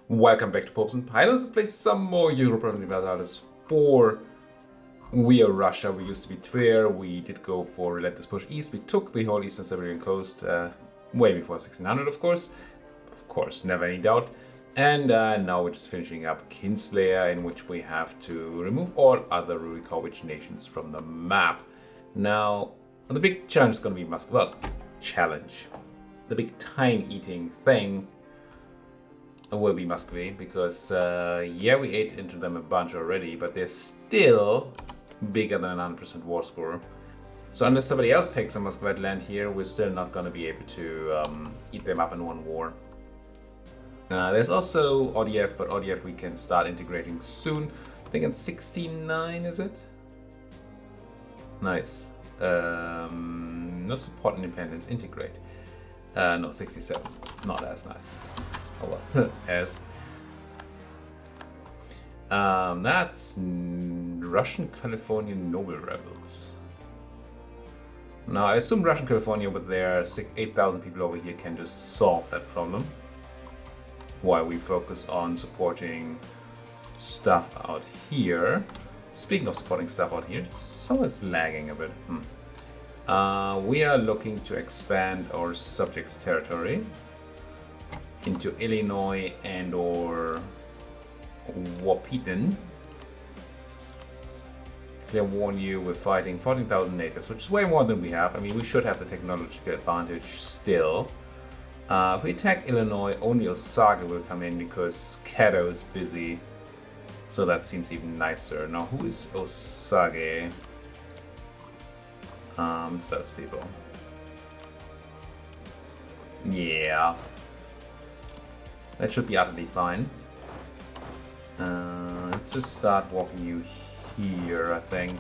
Welcome back to Popes and Pilots. Let's play some more Europa Universalis IV. We are Russia. We used to be Tver. We did go for Relentless Push East. We took the whole Eastern Siberian coast way before 1600, of course. Of course, never any doubt. And now we're just finishing up Kinslayer, in which we have to remove all other Rurikovic nations from the map. Now, the big challenge is going to be Muscovy. Well, challenge. The big time-eating thing will be Muscovy, because yeah, we ate into them a bunch already, but they're still bigger than an 100% war score. So unless somebody else takes a Muscovite land here, we're still not going to be able to eat them up in one war. There's also ODF, but ODF we can start integrating soon. I think in 69, is it? Nice. Not support independence, integrate. No, 67. Not as nice. Oh well, as. That's Russian Californian noble rebels. Now, I assume Russian California with their 8,000 people over here can just solve that problem, while we focus on supporting stuff out here. Speaking of supporting stuff out here, someone's lagging a bit. We are looking to expand our subjects' territory into Illinois and or Wahpeton. I warn you, we're fighting 14,000 natives, which is way more than we have. I mean, we should have the technological advantage still. If we attack Illinois, only Osaka will come in because Kato is busy. So that seems even nicer. Now, who is Osage? It's those people. Yeah. That should be utterly fine. Let's just start walking you here, I think.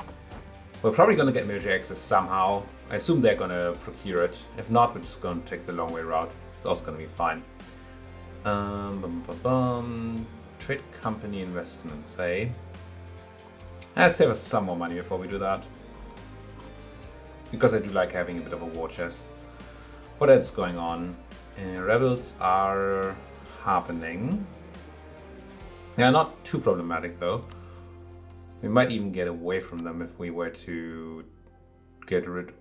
We're probably going to get military access somehow. I assume they're going to procure it. If not, we're just going to take the long way route. It's also going to be fine. Trade company investments, eh? Let's save us some more money before we do that. Because I do like having a bit of a war chest. What else is going on? Rebels are happening. They're not too problematic though. We might even get away from them if we were to get rid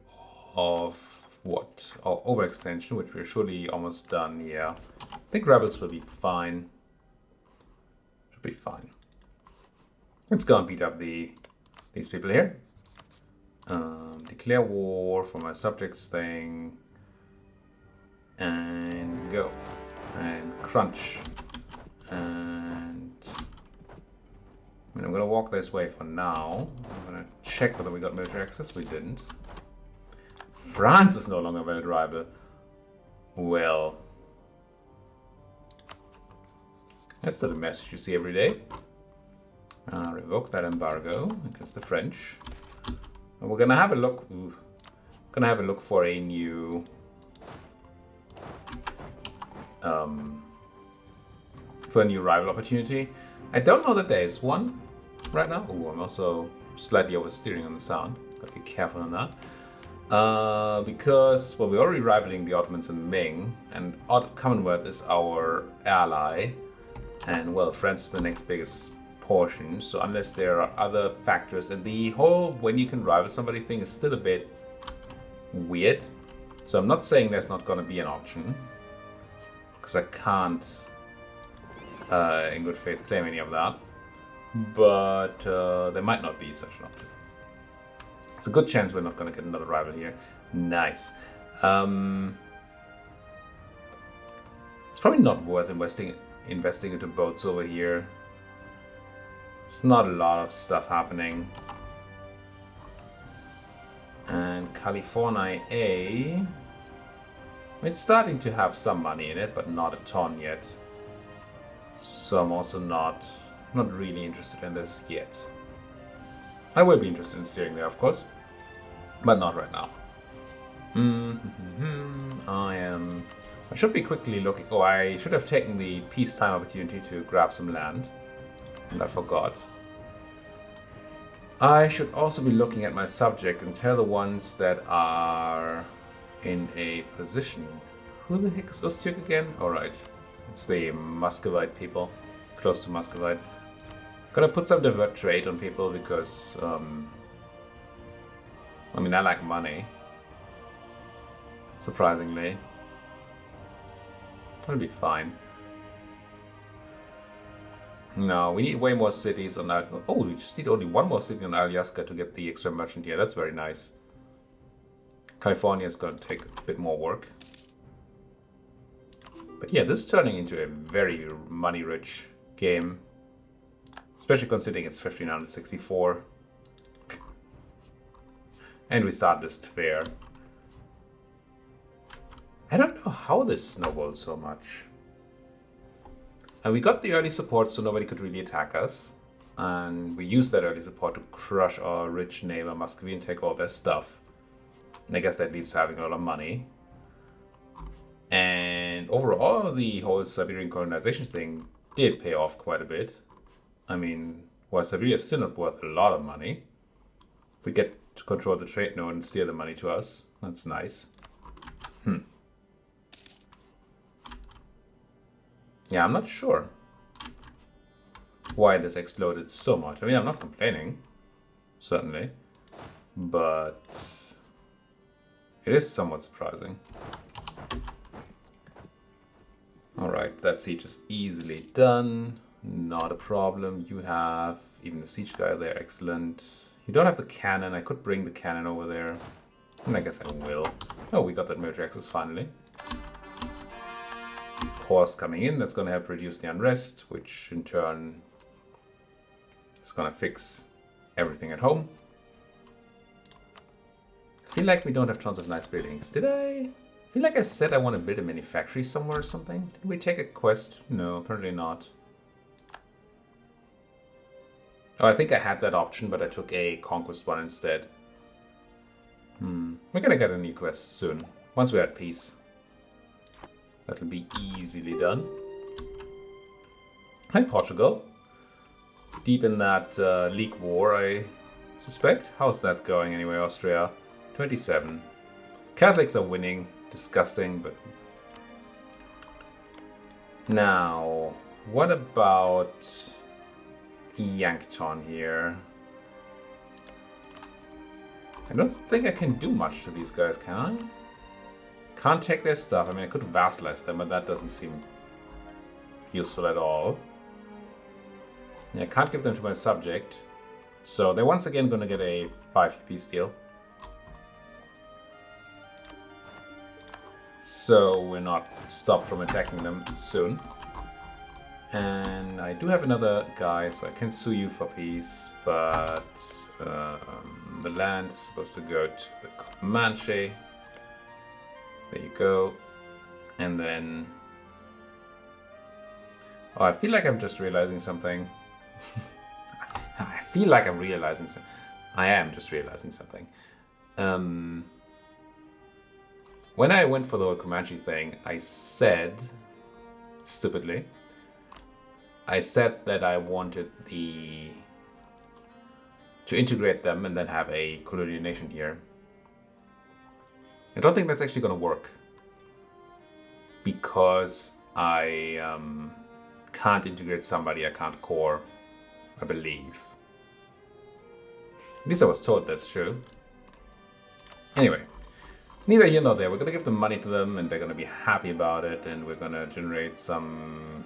of what? Our overextension, which we're surely almost done. Yeah, I think rebels will be fine. Should be fine. Let's go and beat up these people here. Declare war for my subjects thing. And go. And crunch. And I mean, I'm gonna walk this way for now. I'm gonna check whether we got military access. We didn't. France is no longer a valid rival. Well, that's still a message you see every day. Revoke that embargo against the French. And we're gonna have a look. Gonna have a look for a new. For a new rival opportunity. I don't know that there is one right now. Oh, I'm also slightly oversteering on the sound. Gotta be careful on that. Because, well, we're already rivaling the Ottomans and Ming, and Commonwealth is our ally, and, well, France is the next biggest portion, so unless there are other factors, and the whole when you can rival somebody thing is still a bit weird. So I'm not saying there's not gonna be an option, because I can't in good faith claim any of that, but there might not be such an option. It's a good chance we're not going to get another rival here. Nice. It's probably not worth investing into boats over here. There's not a lot of stuff happening. And California A, it's starting to have some money in it, but not a ton yet. So I'm also not really interested in this yet. I will be interested in steering there, of course, but not right now. I should be quickly looking. Oh, I should have taken the peacetime opportunity to grab some land, and I forgot. I should also be looking at my subject and tell the ones that are in a position. Who the heck is Ostjok again? Alright. It's the Muscovite people, close to Muscovite. Gonna put some divert trade on people because, I mean, I like money. Surprisingly. That'll be fine. No, we need way more cities on oh, we just need only one more city on Alyaska to get the extra merchant here. That's very nice. California is going to take a bit more work. But yeah, this is turning into a very money-rich game. Especially considering it's 1564. And we start this Tver. I don't know how this snowballed so much. And we got the early support so nobody could really attack us. And we used that early support to crush our rich neighbor Muscovy and take all their stuff. And I guess that leads to having a lot of money. And overall, the whole Siberian colonization thing did pay off quite a bit. I mean, while Siberia is still not worth a lot of money, we get to control the trade node and steer the money to us. That's nice. Yeah, I'm not sure why this exploded so much. I mean, I'm not complaining, certainly, but it is somewhat surprising. Alright, that siege is easily done. Not a problem. You have even the siege guy there. Excellent. You don't have the cannon. I could bring the cannon over there. And I guess I will. Oh, we got that military access finally. Horse coming in. That's going to help reduce the unrest, which in turn is going to fix everything at home. I feel like we don't have tons of nice buildings. Did I? I feel like I said I want to build a mini factory somewhere or something. Did we take a quest? No, apparently not. Oh, I think I had that option, but I took a conquest one instead. We're gonna get a new quest soon, once we're at peace. That'll be easily done. Hi, Portugal. Deep in that League war, I suspect. How's that going anyway, Austria? 27. Catholics are winning. Disgusting, but... Now, what about Yankton here? I don't think I can do much to these guys, can I? Can't take their stuff. I mean, I could vassalize them, but that doesn't seem useful at all. Yeah, I can't give them to my subject. So they're once again going to get a 5 peace deal. So we're not stopped from attacking them soon. And I do have another guy, so I can sue you for peace, but the land is supposed to go to the Comanche. There you go. And then... Oh, I feel like I'm just realizing something. I feel like I'm realizing something. I am just realizing something. When I went for the whole Comanche thing, I said, stupidly, I said that I wanted to integrate them and then have a colonial nation here. I don't think that's actually going to work. Because I can't integrate somebody I can't core, I believe. At least I was told that's true. Anyway. Neither here nor there. We're going to give the money to them and they're going to be happy about it and we're going to generate some...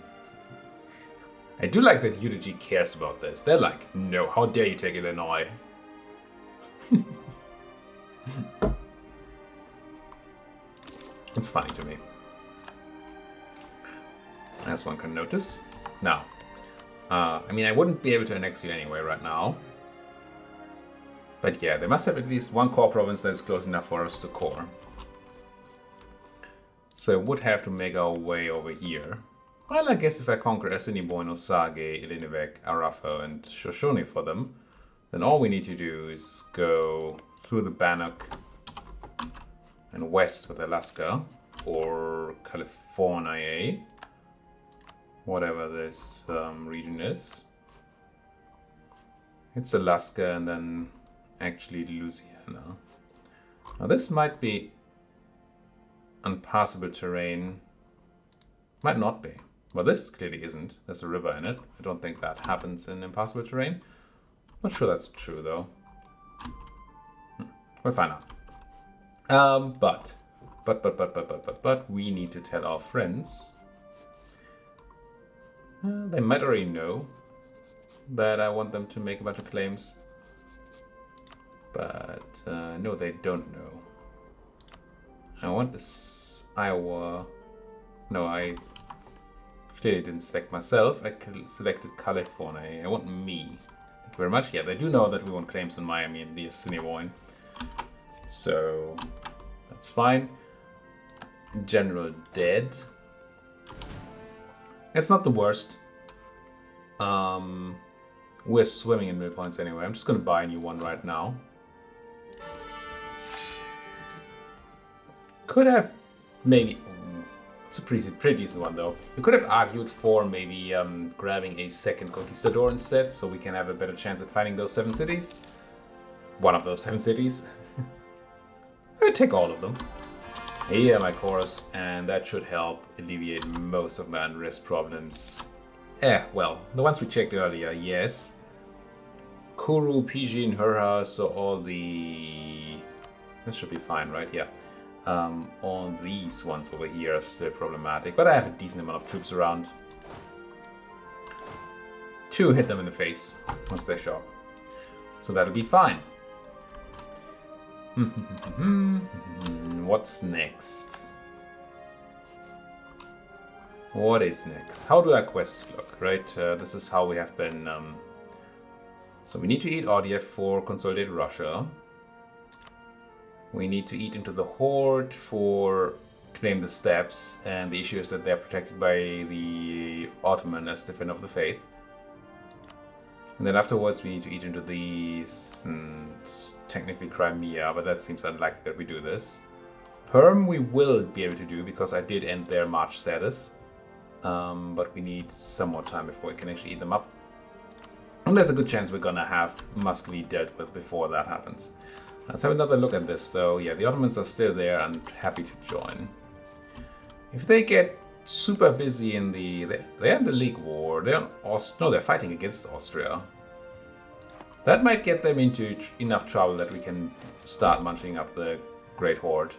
I do like that UDG cares about this. They're like, no, how dare you take Illinois? It's funny to me. As one can notice. Now, I mean, I wouldn't be able to annex you anyway right now. But yeah, they must have at least one core province that is close enough for us to core. So we would have to make our way over here. Well, I guess if I conquer Assiniboine, Sage, Ilinivek, Arafo, and Shoshone for them, then all we need to do is go through the Bannock and west with Alaska, or California, whatever this region is. It's Alaska and then actually Louisiana. Now this might be unpassable terrain. Might not be. Well, this clearly isn't. There's a river in it. I don't think that happens in impassable terrain. Not sure that's true, though. We'll find out. But we need to tell our friends. They might already know that I want them to make a bunch of claims. But no, they don't know. I want this Iowa. No, I clearly didn't select myself. I selected California. I want me. Thank you very much. Yeah, they do know that we want claims on Miami and the Assiniboine. So that's fine. General dead. It's not the worst. We're swimming in mill points anyway. I'm just gonna buy a new one right now. Could have maybe. It's a pretty decent one though. We could have argued for maybe grabbing a second conquistador instead, so we can have a better chance at finding those 7 cities. One of those 7 cities. I'd take all of them. Here, my chorus, and that should help alleviate most of my unrest problems. Well, the ones we checked earlier, yes. Kuru, Pijin, Hurha, so all the... This should be fine, right? Yeah. All these ones over here are still problematic, but I have a decent amount of troops around to hit them in the face once they show up. So that'll be fine. What's next? What is next? How do our quests look, right? This is how we have been... So we need to eat Odia for Consolidated Russia. We need to eat into the Horde for Claim the Steppes, and the issue is that they're protected by the Ottoman as Defender of the Faith. And then afterwards we need to eat into these, and technically Crimea, but that seems unlikely that we do this. Perm we will be able to do because I did end their March status, but we need some more time before we can actually eat them up. And there's a good chance we're gonna have Muscovy dealt with before that happens. Let's have another look at this though. Yeah, the Ottomans are still there and happy to join. If they get super busy in the... They're in the League War. They're no, they're fighting against Austria. That might get them into enough trouble that we can start munching up the Great Horde.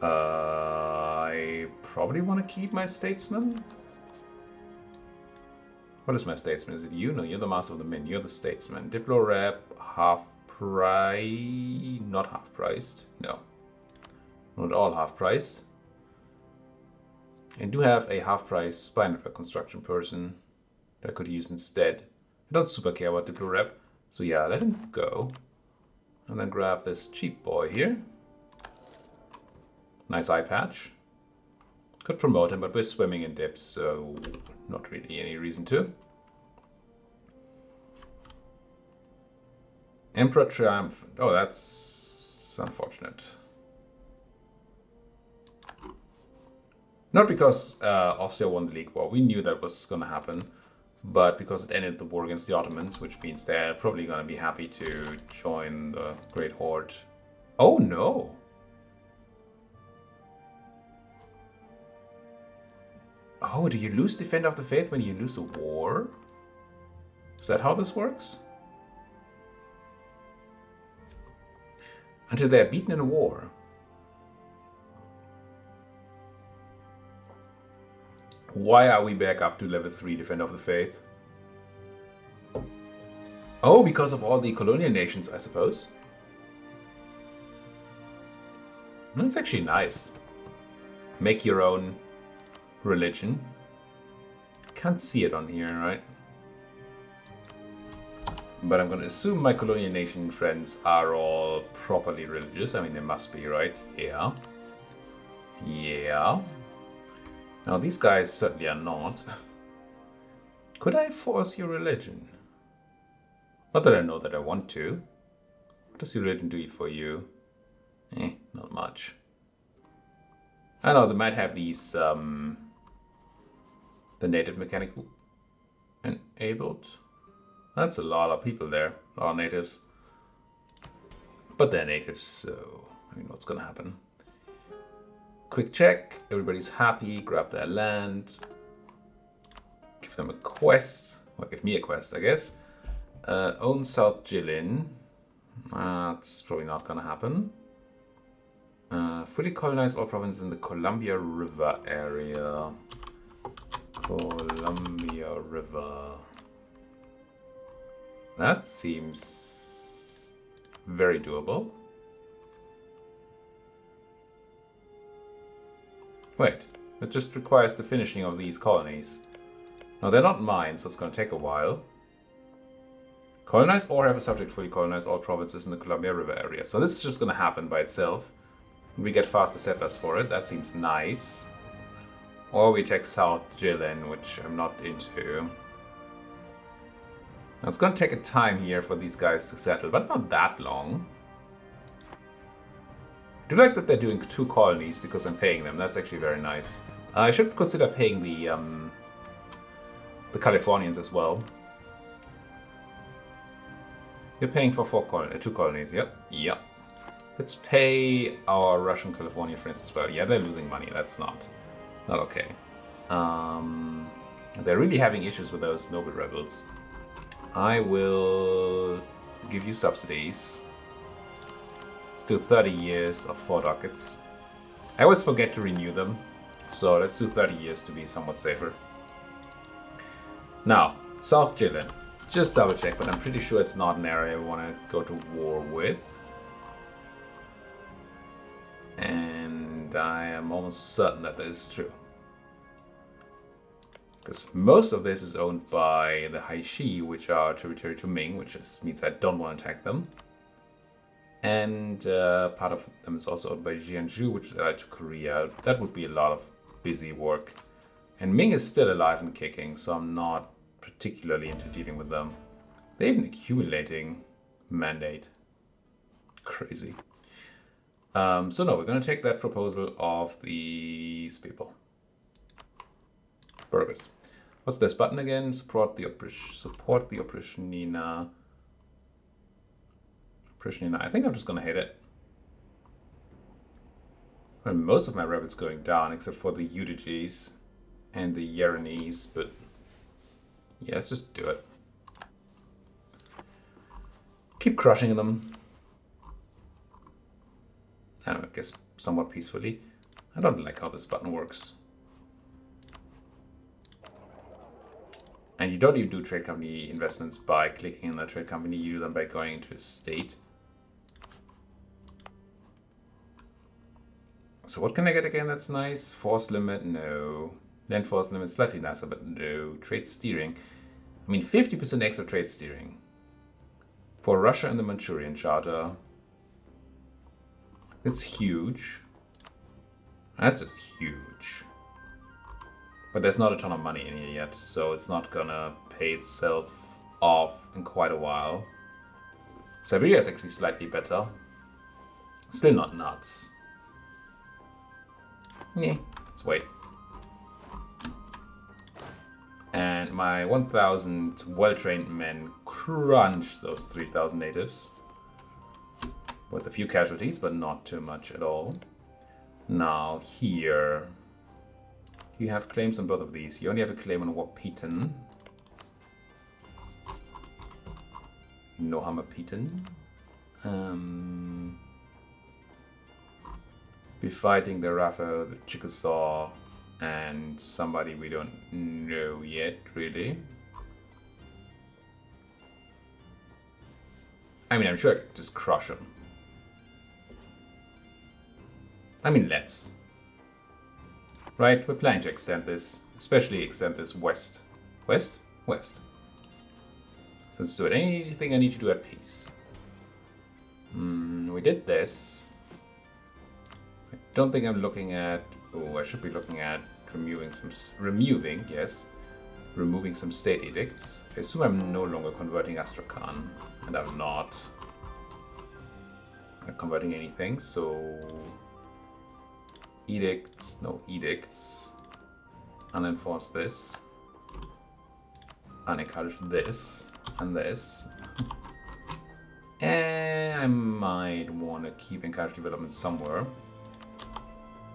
I probably want to keep my statesman. What is my statesman? Is it you? No, you're the master of the min. You're the statesman. Diplo rep, half price. Not half priced. No. Not all half priced. I do have a half price spy network construction person that I could use instead. I don't super care about Diplo rep. So yeah, let him go. And then grab this cheap boy here. Nice eye patch. Could promote him, but we're swimming in dips, so not really any reason to. Emperor Triumphant. Oh, that's unfortunate. Not because Austria won the League War. We knew that was going to happen. But because it ended the war against the Ottomans, which means they're probably going to be happy to join the Great Horde. Oh no! Oh, do you lose Defender of the Faith when you lose a war? Is that how this works? Until they're beaten in a war. Why are we back up to level 3 Defender of the Faith? Oh, because of all the colonial nations, I suppose. That's actually nice. Make your own religion. Can't see it on here, right? But I'm going to assume my colonial nation friends are all properly religious. I mean, they must be, right? Yeah. Yeah. Now, these guys certainly are not. Could I force your religion? Not that I know that I want to. What does your religion do for you? Not much. I know they might have these, the native mechanical enabled. That's a lot of people there, a lot of natives. But they're natives, so I mean, what's gonna happen? Quick check, everybody's happy, grab their land. Give them a quest. Well, give me a quest, I guess. Own South Jilin. That's probably not gonna happen. Fully colonize all provinces in the Columbia River area. Columbia River. That seems very doable. Wait, it just requires the finishing of these colonies. Now they're not mine, so it's going to take a while. Colonize or have a subject fully colonize all provinces in the Columbia River area. So this is just going to happen by itself. We get faster settlers for it. That seems nice. Or we take South Jilin, which I'm not into. Now it's going to take a time here for these guys to settle, but not that long. I do like that they're doing 2 colonies because I'm paying them. That's actually very nice. I should consider paying the Californians as well. You're paying for 2 colonies, yep. Yep. Let's pay our Russian California friends as well. Yeah, they're losing money. That's not okay. They're really having issues with those noble rebels. I will give you subsidies. Still 30 years of 4 ducats. I always forget to renew them, so let's do 30 years to be somewhat safer. Now, South Jilin. Just double check, but I'm pretty sure it's not an area I want to go to war with. And I am almost certain that that is true. Because most of this is owned by the Haishi, which are tributary to Ming, which just means I don't want to attack them. And part of them is also owned by Jiangsu, which is allied to Korea. That would be a lot of busy work. And Ming is still alive and kicking, so I'm not particularly into dealing with them. They're even accumulating mandate. Crazy. So no, we're going to take that proposal of these people. Burgers. What's this button again? Support the Oprishnina. I think I'm just going to hit it. Well, most of my rebels going down, except for the Udijis and the Yerenes, but yeah, let's just do it. Keep crushing them. I don't know, I guess somewhat peacefully. I don't like how this button works. And you don't even do trade company investments by clicking in the trade company, you do them by going into a state. So what can I get again that's nice? Force limit, no. Land force limit, slightly nicer, but no. Trade steering. I mean, 50% extra trade steering. For Russia and the Manchurian Charter. It's huge. That's just huge. But there's not a ton of money in here yet, so it's not gonna pay itself off in quite a while. Siberia is actually slightly better. Still not nuts. Yeah, let's wait. And my 1,000 well-trained men crunch those 3,000 natives. With a few casualties, but not too much at all. Now, here. You have claims on both of these. You only have a claim on Wapitan. Nohamapitan. Be fighting the Rafa, the Chickasaw, and somebody we don't know yet, really. I mean, I'm sure I could just crush him. I mean, let's. Right, we're planning to extend this, especially extend this west. West? West. So let's do it. Anything I need to do at peace. We did this. I don't think I'm looking at... Oh, I should be looking at removing some state edicts. I assume I'm no longer converting Astrakhan, and I'm not converting anything, so... Edicts, no edicts. Unenforce this. Unencourage this. And this. And I might want to keep encourage development somewhere.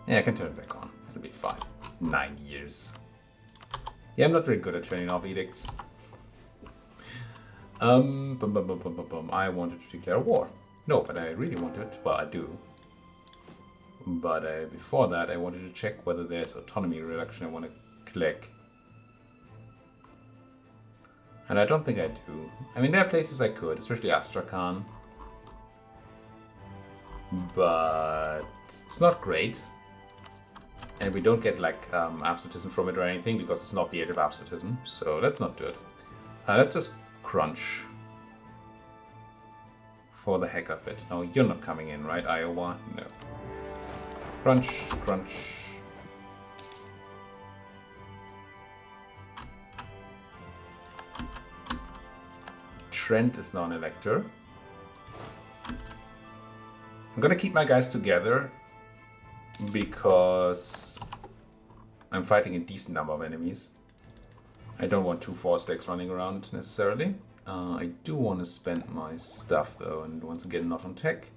Yeah, I can turn it back on. It'll be fine. 9 years. Yeah, I'm not very good at turning off edicts. I wanted to declare war. No, but I really wanted, well, I do. But before that, I wanted to check whether there's autonomy reduction I want to click. And I don't think I do. I mean, there are places I could, especially Astrakhan. But it's not great. And we don't get, like, absolutism from it or anything, because it's not the age of absolutism. So let's not do it. Let's just crunch. For the heck of it. No, you're not coming in, right, Iowa? No. Crunch, crunch. Trent is now an elector. I'm gonna keep my guys together because I'm fighting a decent number of enemies. I don't want 2 4 stacks running around necessarily. I do want to spend my stuff though, and once again not on tech.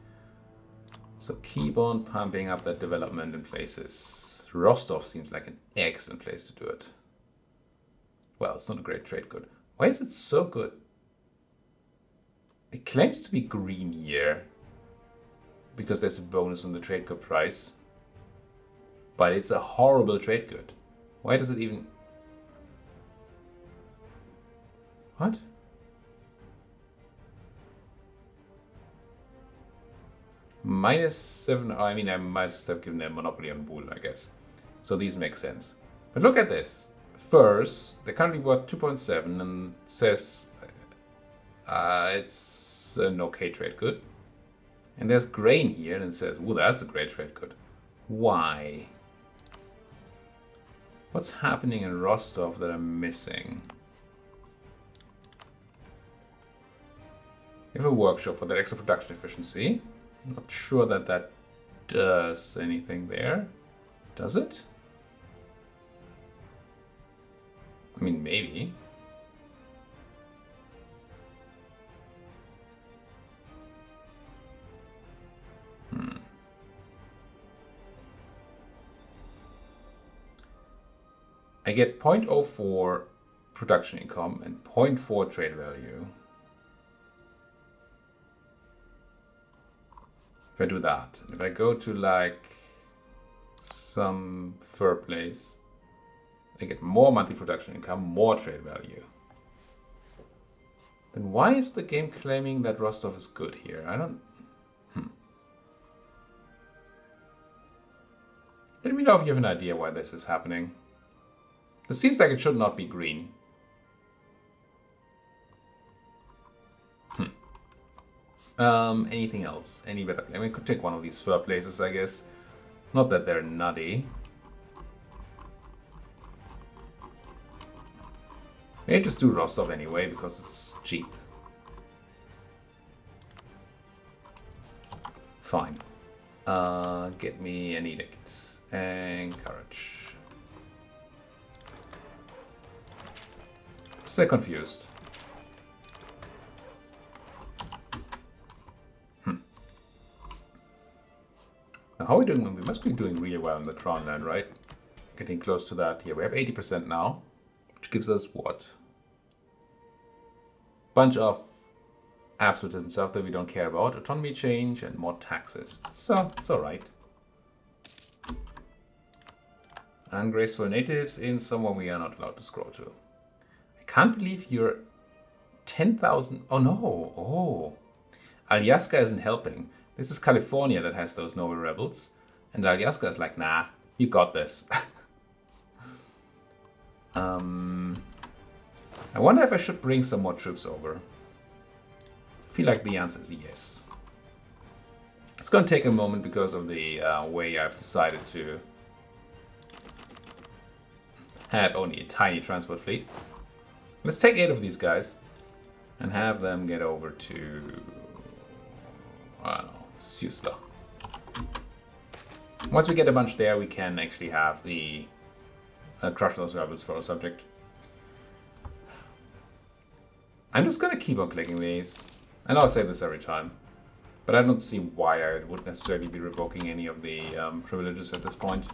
So keep on pumping up that development in places. Rostov seems like an excellent place to do it. Well, it's not a great trade good. Why is it so good? It claims to be green here because there's a bonus on the trade good price. But it's a horrible trade good. Why does it even... What? -7, oh, I mean, I must have given them monopoly on wool, I guess. So these make sense. But look at this. Furs, they're currently worth 2.7 and it says it's an okay trade good. And there's grain here and it says, ooh, that's a great trade good. Why? What's happening in Rostov that I'm missing? You have a workshop for that extra production efficiency. I'm not sure that that does anything there. Does it? I mean, maybe. I get 0.04 production income and 0.4 trade value. If I do that, if I go to like some fur place, I get more monthly production income, more trade value. Then why is the game claiming that Rostov is good here? I don't... Let me know if you have an idea why this is happening. This seems like it should not be green. Anything else? Any better play? I mean, we could take one of these fur places, I guess. Not that they're nutty. Maybe just do Rostov anyway, because it's cheap. Fine. Get me an edict. Encourage. Stay confused. Now, how are we doing? We must be doing really well in the Crown land, right? Getting close to that here. We have 80% now, which gives us what? Bunch of absolutism stuff that we don't care about. Autonomy change and more taxes. So, it's alright. Ungraceful natives in someone we are not allowed to scroll to. I can't believe you're 10,000. Oh no. Oh. Alyaska isn't helping. This is California that has those noble rebels. And Alyaska is like, nah, you got this. I wonder if I should bring some more troops over. I feel like the answer is yes. It's going to take a moment because of the way I've decided to have only a tiny transport fleet. Let's take 8 of these guys and have them get over to, I don't know, Susla. Once we get a bunch there, we can actually have the crush those rebels for a subject. I'm just gonna keep on clicking these. I know I say this every time, but I don't see why I would necessarily be revoking any of the privileges at this point.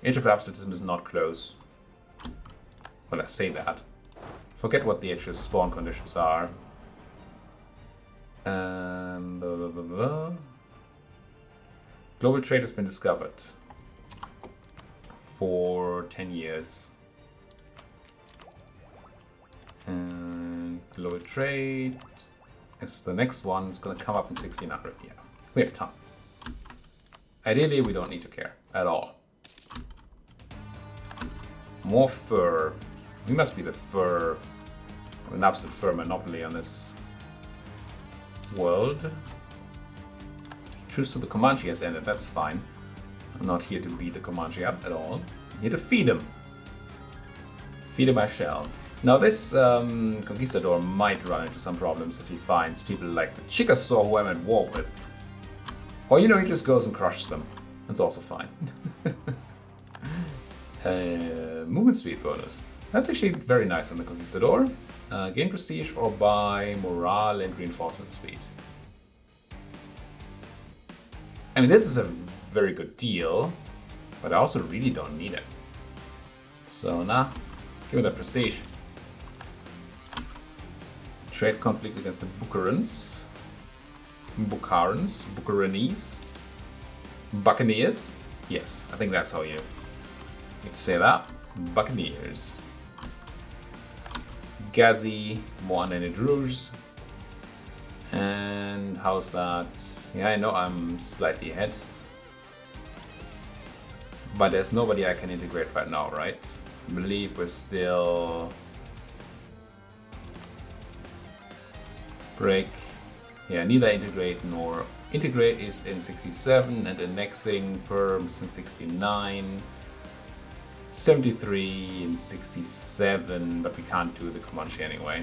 Age of Absolutism is not close. Well, I say that. Forget what the actual spawn conditions are. Blah, blah, blah, blah. Global trade has been discovered for 10 years. And global trade is the next one. It's going to come up in 1600. Yeah, we have time. Ideally, we don't need to care at all. More fur. We must be the fur, an absolute fur monopoly on this world. Truce to the Comanche has ended, that's fine. I'm not here to beat the Comanche up at all. I'm here to feed him. Feed him I shall. Now this conquistador might run into some problems if he finds people like the Chickasaw who I'm at war with. Or you know, he just goes and crushes them. That's also fine. Movement speed bonus. That's actually very nice on the conquistador. Gain prestige or buy morale and reinforcement speed. I mean, this is a very good deal, but I also really don't need it. So, nah, give me that prestige. Trade conflict against the Buccaneers. Buccaneers? Yes, I think that's how you say that. Buccaneers. Gazi, Moana and Rouge. And how's that? Yeah, I know I'm slightly ahead. But there's nobody I can integrate right now, right? I believe we're still... Break. Yeah, neither integrate nor... Integrate is in 67 and annexing perms in 69. 73 and 67, but we can't do the Comanche anyway.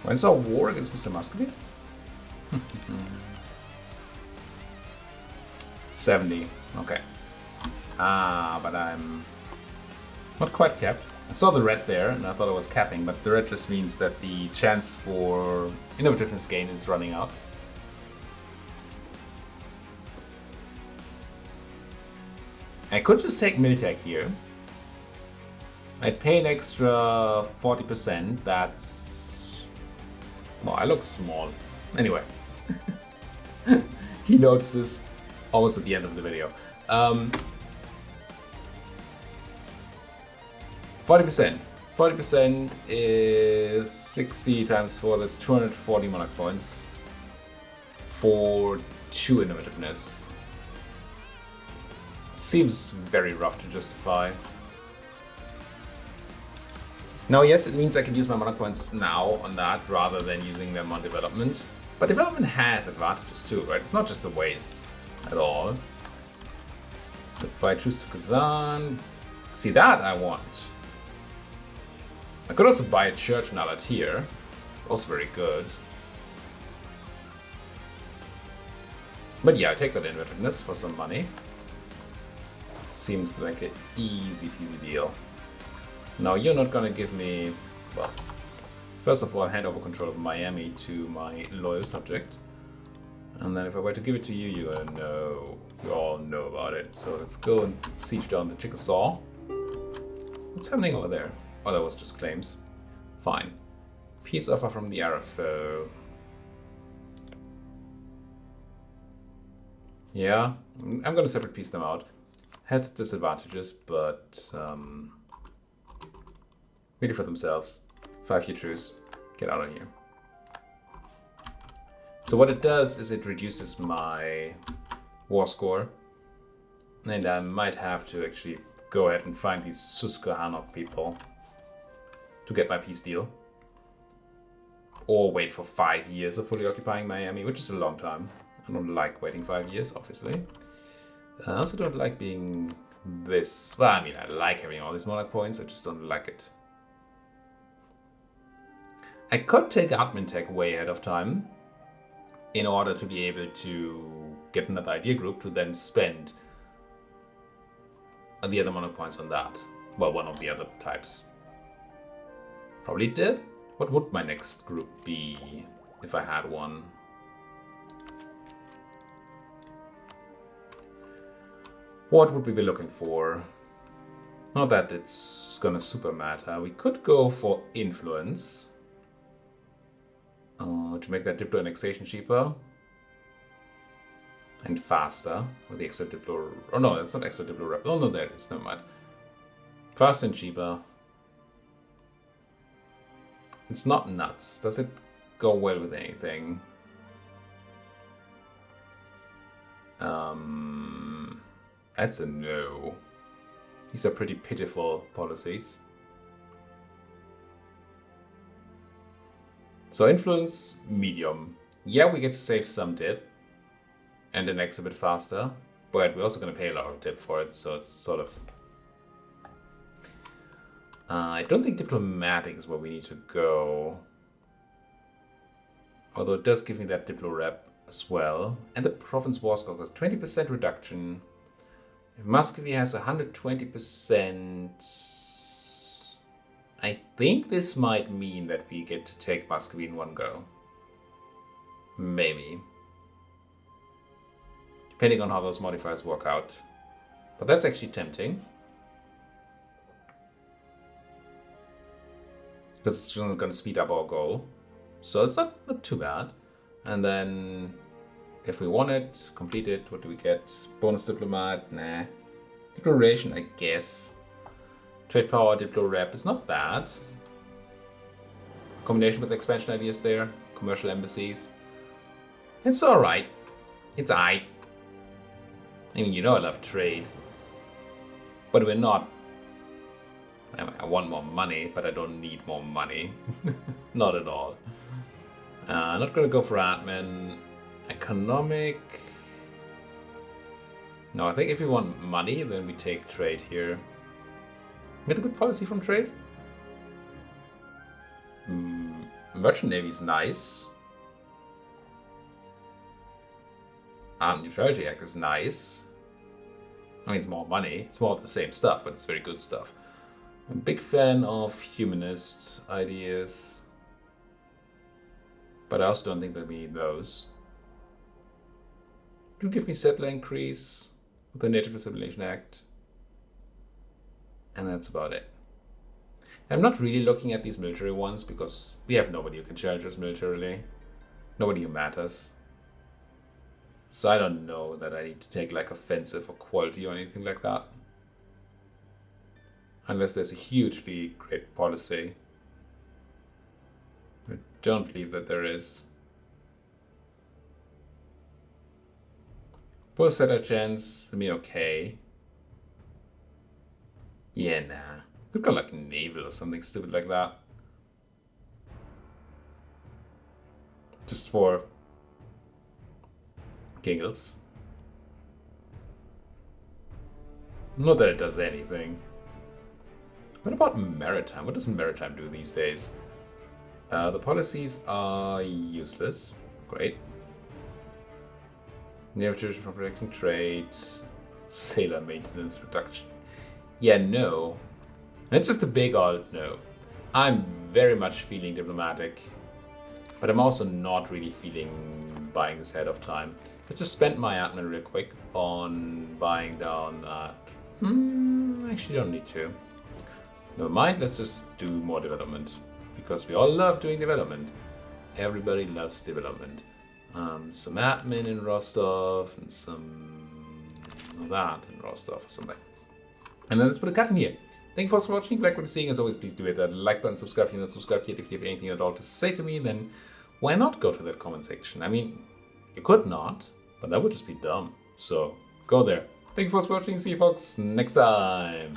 When's our war against Mr. Muscovy? 70, okay. Ah, but I'm not quite capped. I saw the red there and I thought I was capping, but the red just means that the chance for innovativeness gain is running out. I could just take Miltech here. I'd pay an extra 40%, that's... Well, I look small. Anyway. He notices almost at the end of the video. 40%. 40% is 60 times 4, that's 240 monarch points for 2 innovativeness. Seems very rough to justify. Now, yes, it means I can use my monarch points now on that rather than using them on development. But development has advantages too, right? It's not just a waste at all. But by Truce to Kazan, see that I want. I could also buy a church in Alatir. Also very good. But yeah, I take that innovativeness for some money. Seems like an easy peasy deal. Now you're not gonna give me, well, first of all, hand over control of Miami to my loyal subject. And then if I were to give it to you, you're gonna know, you all know about it. So let's go and siege down the Chickasaw. What's happening over there? Oh, that was just claims. Fine. Peace offer from the Arafo. Yeah, I'm gonna separate piece them out. Has its disadvantages, but really for themselves. 5-year truce. Get out of here. So what it does is it reduces my war score. And I might have to actually go ahead and find these Susquehannock people to get my peace deal. Or wait for 5 years of fully occupying Miami, which is a long time. I don't like waiting 5 years, obviously. I also don't like being this... Well, I mean, I like having all these monarch points, I just don't like it. I could take admin tech way ahead of time in order to be able to get another idea group to then spend the other monarch points on that. Well, one of the other types. Probably did. What would my next group be if I had one? What would we be looking for? Not that it's gonna super matter. We could go for influence. To make that Diplo annexation cheaper. And faster with the extra Diplo. Oh no, that's not extra Diplo rep. Oh no, there it is. Never mind. Faster and cheaper. It's not nuts. Does it go well with anything? That's a no. These are pretty pitiful policies. So influence, medium. Yeah, we get to save some dip and an X a bit faster, but we're also going to pay a lot of dip for it, so it's sort of... I don't think diplomatic is where we need to go. Although it does give me that Diplo rep as well. And the province war score has 20% reduction. If Muscovy has 120%, I think this might mean that we get to take Muscovy in one go. Maybe. Depending on how those modifiers work out. But that's actually tempting. Because it's going to speed up our goal. So it's not too bad. And then... if we want it, complete it, what do we get? Bonus Diplomat? Nah. Declaration, I guess. Trade power, Diplo rep is not bad. Combination with expansion ideas there. Commercial embassies. It's alright. It's aight. I mean, you know I love trade. But we're not... I want more money, but I don't need more money. Not at all. Not gonna go for admin. Economic. No, I think if we want money, then we take trade here. Get a good policy from trade. Merchant Navy is nice. Neutrality Act is nice. I mean, it's more money. It's more of the same stuff, but it's very good stuff. I'm a big fan of humanist ideas. But I also don't think that we need those. Do give me settler increase with the Native Assimilation Act. And that's about it. I'm not really looking at these military ones because we have nobody who can challenge us militarily. Nobody who matters. So I don't know that I need to take like offensive or quality or anything like that. Unless there's a hugely great policy. I don't believe that there is. Post setter chance, I mean, okay. Yeah, nah. We've got like naval or something stupid like that. Just for giggles. Not that it does anything. What about maritime? What does maritime do these days? The policies are useless. Great. Naval tradition for protecting trade. Sailor maintenance reduction. Yeah, no. It's just a big old no. I'm very much feeling diplomatic. But I'm also not really feeling buying this ahead of time. Let's just spend my admin real quick on buying down that. Actually don't need to. Never mind, let's just do more development. Because we all love doing development. Everybody loves development. Some admin in Rostov and some of that in Rostov or something. And then let's put a cut in here. Thank you for watching. If you like what you're seeing, as always, please do hit that like button, subscribe if you're not subscribed yet. If you have anything at all to say to me, then why not go to that comment section? I mean, you could not, but that would just be dumb. So go there. Thank you for watching. See you folks next time.